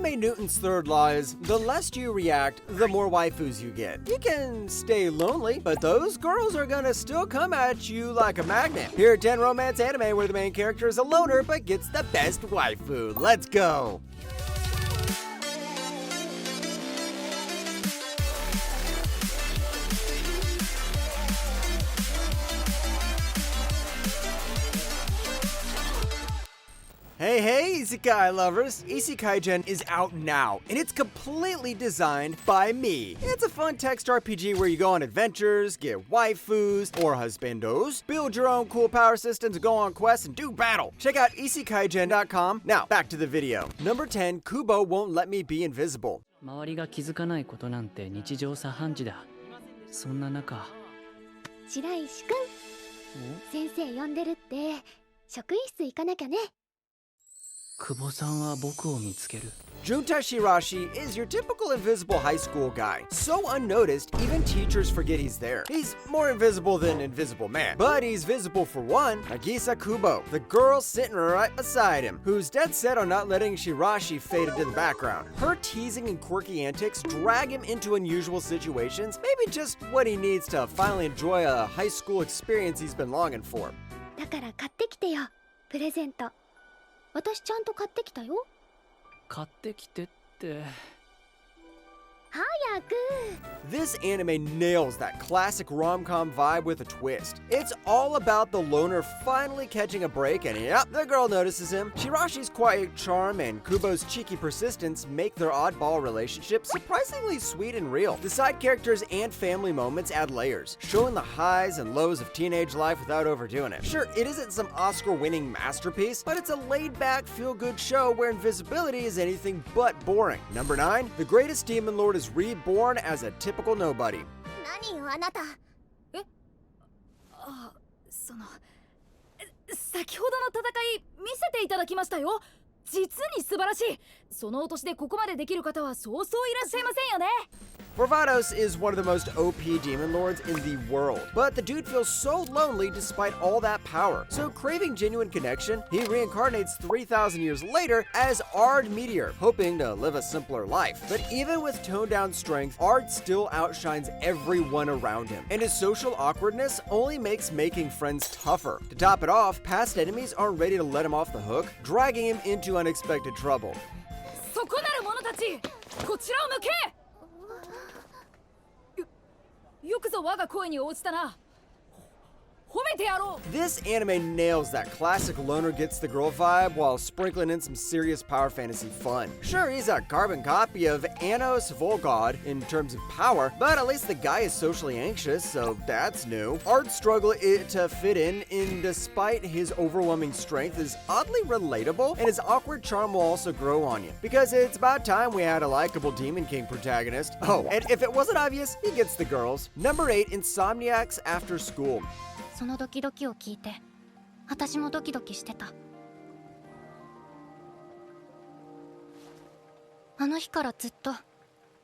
Anime Newton's third law is the less you react, the more waifus you get. You can stay lonely, but those girls are gonna still come at you like a magnet. Here at 10 Romance Anime, where the main character is a loner but gets the best waifu. Let's go! Hey, isekai lovers! Isekai Gen is out now, and it's completely designed by me. It's a fun text RPG where you go on adventures, get waifus or husbandos, build your own cool power systems, go on quests, and do battle. Check out isekaigen.com. Now, back to the video. Number 10, Kubo won't let me be invisible. 周りが気づかないことなんて日常茶飯事だ。そんな中、白石くん、先生呼んでるって、職員室行かなきゃね。久保さんは僕を見つける。 Junta Shirashi is your typical invisible high school guy. So unnoticed, even teachers forget he's there. He's more invisible than Invisible Man. But he's visible for one, Nagisa Kubo, the girl sitting right beside him, who's dead set on not letting Shirashi fade into the background. Her teasing and quirky antics drag him into unusual situations, maybe just what he needs to finally enjoy a high school experience he's been longing for. だから買ってきてよ、プレゼント。私ちゃんと買ってきたよ。買ってきてって。早く。 This anime nails that classic rom-com vibe with a twist. It's all about the loner finally catching a break, and yep, the girl notices him. Shirashi's quiet charm and Kubo's cheeky persistence make their oddball relationship surprisingly sweet and real. The side characters and family moments add layers, showing the highs and lows of teenage life without overdoing it. Sure, it isn't some Oscar-winning masterpiece, but it's a laid-back, feel-good show where invisibility is anything but boring. Number 9, the greatest demon lord is reborn as a typical nobody. 何よあなた。先ほどの戦い見せていただきましたよ。実に素晴らしい。そのお年でここまでできる方はそうそういらっしゃいませんよね。Barbados is one of the most OP demon lords in the world, but the dude feels so lonely despite all that power. So craving genuine connection, he reincarnates 3,000 years later as Ard Meteor, hoping to live a simpler life. But even with toned down strength, Ard still outshines everyone around him, and his social awkwardness only makes making friends tougher. To top it off, past enemies aren't ready to let him off the hook, dragging him into unexpected trouble. そこなる者たち、こちらを向け。よくぞ我が声に応じたな。 This anime nails that classic loner gets the girl vibe while sprinkling in some serious power fantasy fun. Sure, he's a carbon copy of Anos Volgod in terms of power, but at least the guy is socially anxious, so that's new. Ard's struggle to fit in despite his overwhelming strength is oddly relatable, and his awkward charm will also grow on you, because it's about time we had a likable Demon King protagonist. Oh, and if it wasn't obvious, he gets the girls. Number 8, Insomniacs After School. そのドキドキを聞いて、私もドキドキしてた。あの日からずっと、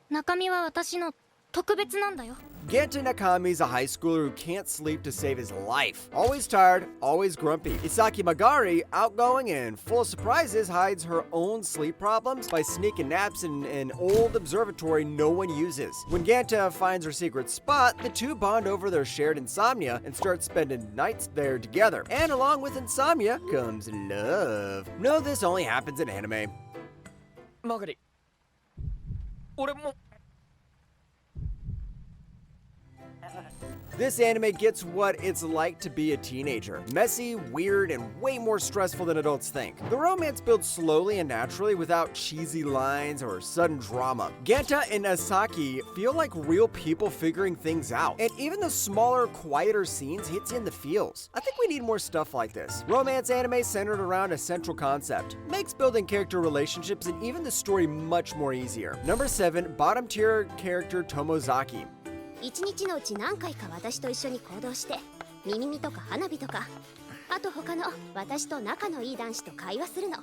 中身は私の特別なんだよ。 Genta Nakami's a high schooler who can't sleep to save his life. Always tired, always grumpy. Isaki Magari, outgoing and full of surprises, hides her own sleep problems by sneaking naps in an old observatory no one uses. When Genta finds her secret spot, the two bond over their shared insomnia and start spending nights there together. And along with insomnia comes love. No, this only happens in anime. Magari, 俺も This anime gets what it's like to be a teenager. Messy, weird, and way more stressful than adults think. The romance builds slowly and naturally without cheesy lines or sudden drama. Genta and Asaki feel like real people figuring things out. And even the smaller, quieter scenes hits you in the feels. I think we need more stuff like this. Romance anime centered around a central concept. Makes building character relationships and even the story much more easier. Number 7, bottom tier character Tomozaki. 一日のうち何回か私と一緒に行動して、耳見とか花火とか、あと他の私と仲のいい男子と会話するの。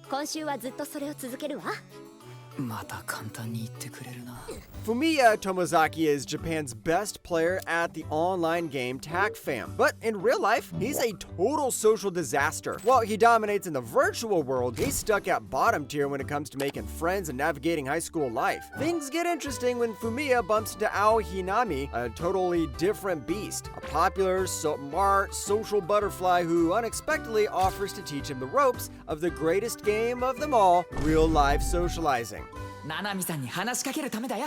今週はずっとそれを続けるわ。また簡単に言ってくれるな。 Fumiya Tomozaki is Japan's best player at the online game Tag Fam, but in real life, he's a total social disaster. While he dominates in the virtual world, he's stuck at bottom tier when it comes to making friends and navigating high school life. Things get interesting when Fumiya bumps into Ao Hinami, a totally different beast, a popular, smart, social butterfly who unexpectedly offers to teach him the ropes of the greatest game of them all, real-life socializing. ナナミさんに話しかけるためだよ。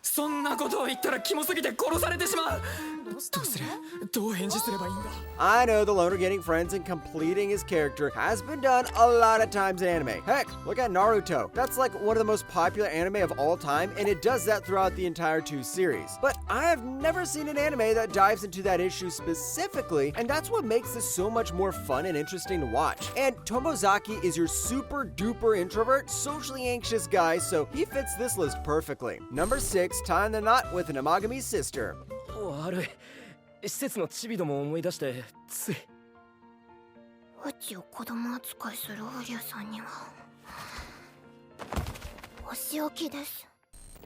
そんなことを言ったらキモすぎて殺されてしまう。どうする？どう返事すればいいんだ？ I know the loner getting friends and completing his character has been done a lot of times in anime. Heck, look at Naruto. That's like one of the most popular anime of all time, and it does that throughout the entire 2 series. But I have never seen an anime that dives into that issue specifically, and that's what makes this so much more fun and interesting to watch. And Tomozaki is your super duper introvert, socially anxious guy, so he fits this list perfectly. Number 6, tying the knot with an Amagami sister. 悪い。施設のチビどもを思い出してつい。うちを子供扱いするウリュウさんにはお仕置きです。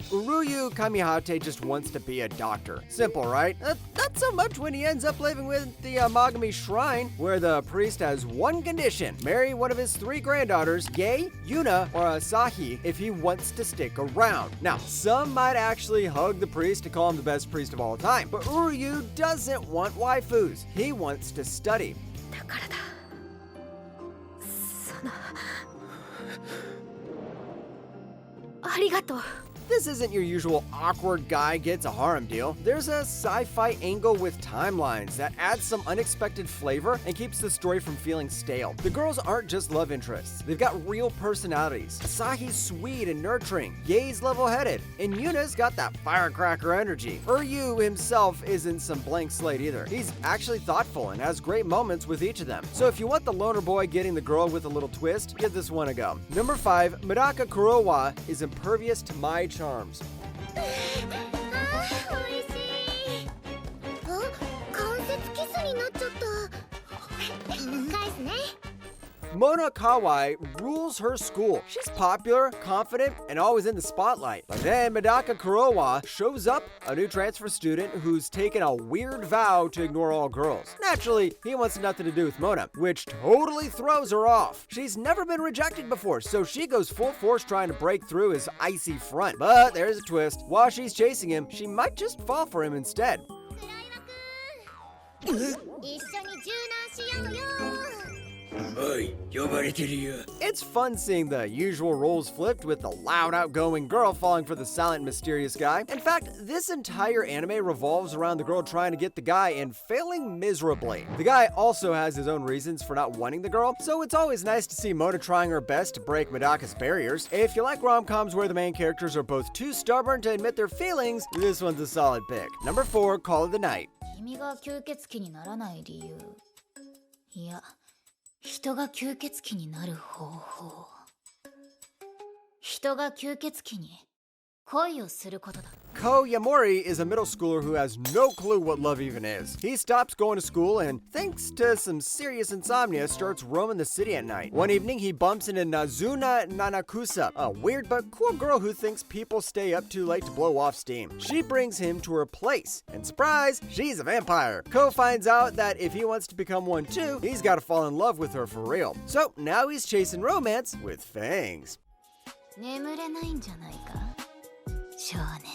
Uryu Kamihate just wants to be a doctor. Simple, right? Not so much when he ends up living with the Amagami Shrine, where the priest has one condition: marry one of his 3 granddaughters, Yae, Yuna, or Asahi, if he wants to stick around. Now, some might actually hug the priest to call him the best priest of all time, but Uryu doesn't want waifus. He wants to study. だからだ。そのありがとう。 This isn't your usual awkward guy gets a harem deal. There's a sci-fi angle with timelines that adds some unexpected flavor and keeps the story from feeling stale. The girls aren't just love interests. They've got real personalities. Asahi's sweet and nurturing. Yae's level-headed. And Yuna's got that firecracker energy. Uryu himself isn't some blank slate either. He's actually thoughtful and has great moments with each of them. So if you want the loner boy getting the girl with a little twist, give this one a go. Number 5, Medaka Kurowa is impervious to my charms. あー、おいしい。あ、関節キスになっちゃった。返すね。 Mona Kawai rules her school. She's popular, confident, and always in the spotlight. But then Medaka Kurowa shows up, a new transfer student who's taken a weird vow to ignore all girls. Naturally, he wants nothing to do with Mona, which totally throws her off. She's never been rejected before, so she goes full force trying to break through his icy front. But there's a twist. While she's chasing him, she might just fall for him instead. 一緒に柔軟しようよ。 It's fun seeing the usual roles flipped with the loud, outgoing girl falling for the silent, mysterious guy. In fact, this entire anime revolves around the girl trying to get the guy and failing miserably. The guy also has his own reasons for not wanting the girl, so it's always nice to see Mona trying her best to break Medaka's barriers. If you like rom-coms where the main characters are both too stubborn to admit their feelings, this one's a solid pick. Number 4, Call of the Night. 君が吸血鬼にならない理由。いや。人が吸血鬼になる方法。人が吸血鬼に恋をすることだ。 Ko Yamori is a middle schooler who has no clue what love even is. He stops going to school and, thanks to some serious insomnia, starts roaming the city at night. One evening, he bumps into Nazuna Nanakusa, a weird but cool girl who thinks people stay up too late to blow off steam. She brings him to her place, and surprise, she's a vampire. Ko finds out that if he wants to become one too, he's got to fall in love with her for real. So now he's chasing romance with fangs. 眠れないんじゃないか、少年。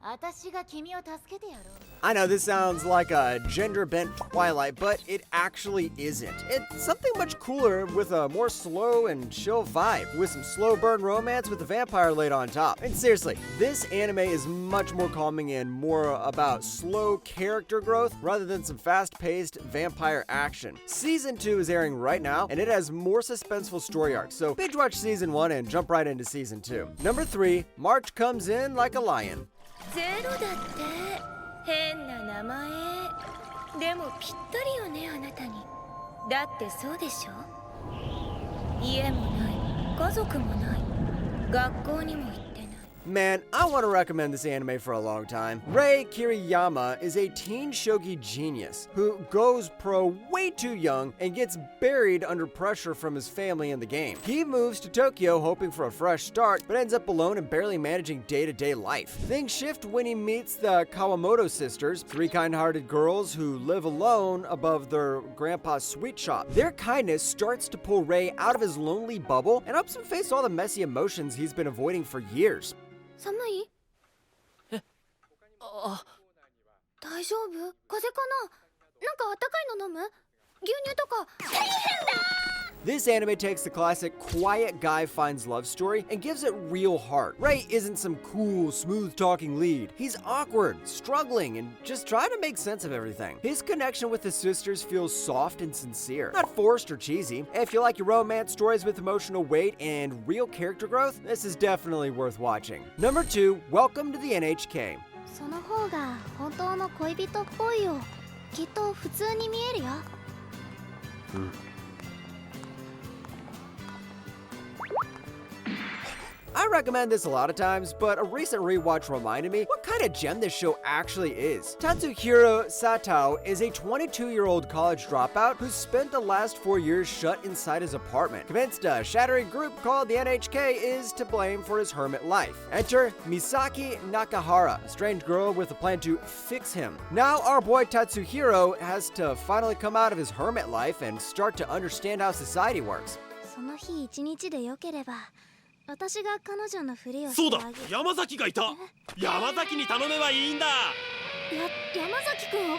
私が君を助けてやろう。 I know this sounds like a gender-bent Twilight, but it actually isn't. It's something much cooler with a more slow and chill vibe, with some slow burn romance with a vampire laid on top. And seriously, this anime is much more calming and more about slow character growth rather than some fast-paced vampire action. Season 2 is airing right now, and it has more suspenseful story arcs, so binge watch Season 1 and jump right into Season 2. Number 3, March comes in like a lion. ゼロだって変な名前でもぴったりよねあなたにだってそうでしょ家もない家族もない学校にも行ってない Man, I want to recommend this anime for a long time. Rei Kiriyama is a teen shogi genius who goes pro way too young and gets buried under pressure from his family in the game. He moves to Tokyo hoping for a fresh start, but ends up alone and barely managing day-to-day life. Things shift when he meets the Kawamoto sisters, three kind-hearted girls who live alone above their grandpa's sweet shop. Their kindness starts to pull Rei out of his lonely bubble and helps him face all the messy emotions he's been avoiding for years. 寒い？大丈夫？風邪かな？なんかあったかいの飲む？牛乳とか。大変だ！ This anime takes the classic quiet guy finds love story and gives it real heart. Rei isn't some cool, smooth-talking lead. He's awkward, struggling, and just trying to make sense of everything. His connection with his sisters feels soft and sincere, not forced or cheesy. If you like your romance stories with emotional weight and real character growth, this is definitely worth watching. Number 2, Welcome to the NHK. その方が本当の恋人っぽいよ。きっと普通に見えるよ。I recommend this a lot of times, but a recent rewatch reminded me what kind of gem this show actually is. Tatsuhiro Satao is a 22-year-old college dropout who spent the last 4 years shut inside his apartment, convinced a shattering group called the NHK is to blame for his hermit life. Enter Misaki Nakahara, a strange girl with a plan to fix him. Now our boy Tatsuhiro has to finally come out of his hermit life and start to understand how society works. その日一日でよければ、私が彼女のふりをそうだしてあげる。山崎がいた山崎に頼めばいいんだ山崎くんを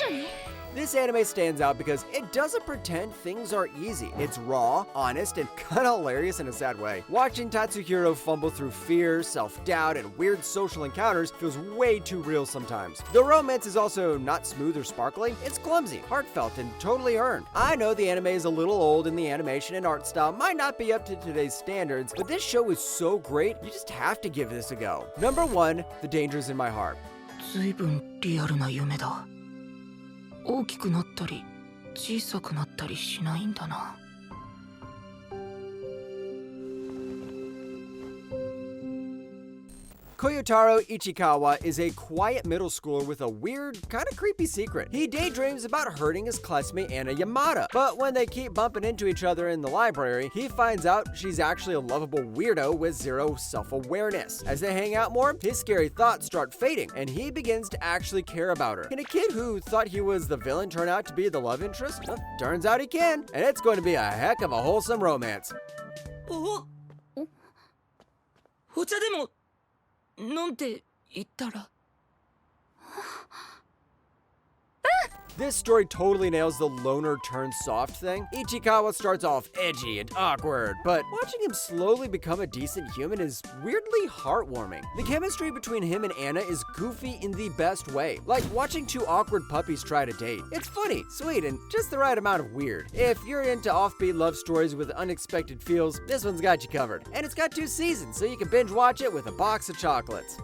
彼女に？ This anime stands out because it doesn't pretend things are easy. It's raw, honest, and kinda hilarious in a sad way. Watching Tatsuhiro fumble through fear, self-doubt, and weird social encounters feels way too real sometimes. The romance is also not smooth or sparkly. It's clumsy, heartfelt, and totally earned. I know the anime is a little old and the animation and art style might not be up to today's standards, but this show is so great, you just have to give this a go. Number 1, The Dangers in My Heart. ずいぶんリアルな夢だ。大きくなったり小さくなったりしないんだな。Koyotaro Ichikawa is a quiet middle schooler with a weird, kind of creepy secret. He daydreams about hurting his classmate Anna Yamada, but when they keep bumping into each other in the library, he finds out she's actually a lovable weirdo with zero self-awareness. As they hang out more, his scary thoughts start fading, and he begins to actually care about her. Can a kid who thought he was the villain turn out to be the love interest? Well, turns out he can, and it's going to be a heck of a wholesome romance. お茶でもなんて言ったら。This story totally nails the loner turn soft thing. Ichikawa starts off edgy and awkward, but watching him slowly become a decent human is weirdly heartwarming. The chemistry between him and Anna is goofy in the best way, like watching two awkward puppies try to date. It's funny, sweet, and just the right amount of weird. If you're into offbeat love stories with unexpected feels, this one's got you covered. And it's got 2 seasons, so you can binge watch it with a box of chocolates.